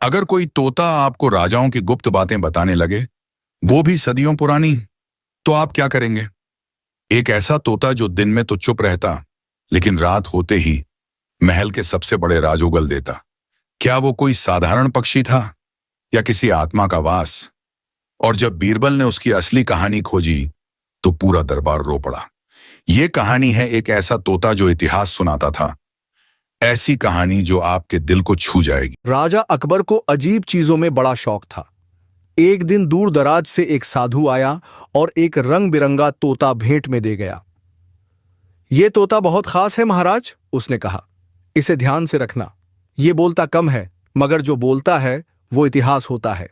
अगर कोई तोता आपको राजाओं की गुप्त बातें बताने लगे, वो भी सदियों पुरानी, तो आप क्या करेंगे? एक ऐसा तोता जो दिन में तो चुप रहता, लेकिन रात होते ही महल के सबसे बड़े राज उगल देता। क्या वो कोई साधारण पक्षी था या किसी आत्मा का वास? और जब बीरबल ने उसकी असली कहानी खोजी, तो पूरा दरबार रो पड़ा। ये कहानी है एक ऐसा तोता जो इतिहास सुनाता था, ऐसी कहानी जो आपके दिल को छू जाएगी। राजा अकबर को अजीब चीजों में बड़ा शौक था। एक दिन दूर दराज से एक साधु आया और एक रंग बिरंगा तोता भेंट में दे गया। यह तोता बहुत खास है महाराज, उसने कहा। इसे ध्यान से रखना। ये बोलता कम है, मगर जो बोलता है वो इतिहास होता है।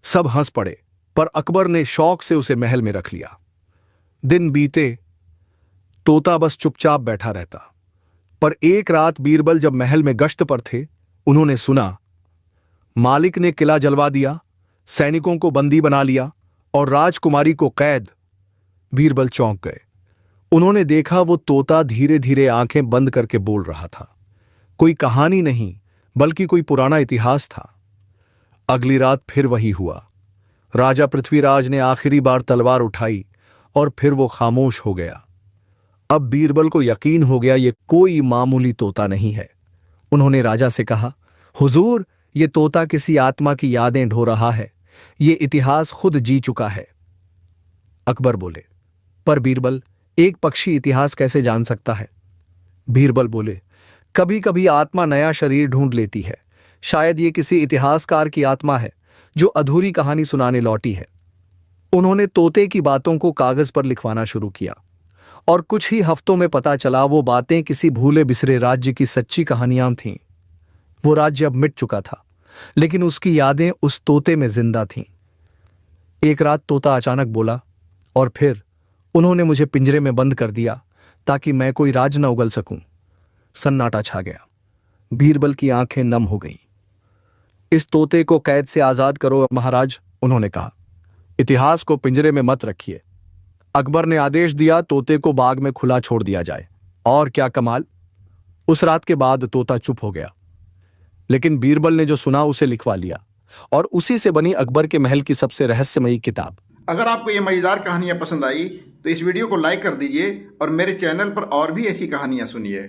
सब हंस पड़े, पर अकबर ने शौक से उसे महल में रख लिया। दिन बीते, तोता बस चुपचाप बैठा रहता। पर एक रात बीरबल जब महल में गश्त पर थे, उन्होंने सुना मालिक ने किला जलवा दिया, सैनिकों को बंदी बना लिया और राजकुमारी को कैद। बीरबल चौंक गए। उन्होंने देखा वो तोता धीरे धीरे आंखें बंद करके बोल रहा था। कोई कहानी नहीं, बल्कि कोई पुराना इतिहास था। अगली रात फिर वही हुआ। राजा पृथ्वीराज ने आखिरी बार तलवार उठाई और फिर वो खामोश हो गया। अब बीरबल को यकीन हो गया ये कोई मामूली तोता नहीं है। उन्होंने राजा से कहा, हुजूर, ये तोता किसी आत्मा की यादें ढो रहा है। ये इतिहास खुद जी चुका है। अकबर बोले, पर बीरबल, एक पक्षी इतिहास कैसे जान सकता है? बीरबल बोले, कभी कभी आत्मा नया शरीर ढूंढ लेती है। शायद ये किसी इतिहासकार की आत्मा है जो अधूरी कहानी सुनाने लौटी है। उन्होंने तोते की बातों को कागज पर लिखवाना शुरू किया और कुछ ही हफ्तों में पता चला वो बातें किसी भूले बिसरे राज्य की सच्ची कहानियां थीं। वो राज्य अब मिट चुका था, लेकिन उसकी यादें उस तोते में जिंदा थीं। एक रात तोता अचानक बोला और फिर उन्होंने मुझे पिंजरे में बंद कर दिया ताकि मैं कोई राज न उगल सकूं। सन्नाटा छा गया। बीरबल की आंखें नम हो गईं। इस तोते को कैद से आजाद करो महाराज, उन्होंने कहा। इतिहास को पिंजरे में मत रखिए। अकबर ने आदेश दिया, तोते को बाग में खुला छोड़ दिया जाए। और क्या कमाल, उस रात के बाद तोता चुप हो गया। लेकिन बीरबल ने जो सुना उसे लिखवा लिया और उसी से बनी अकबर के महल की सबसे रहस्यमयी किताब। अगर आपको ये मज़ेदार कहानियाँ पसंद आई तो इस वीडियो को लाइक कर दीजिए और मेरे चैनल पर और भी ऐसी कहानियाँ सुनिए।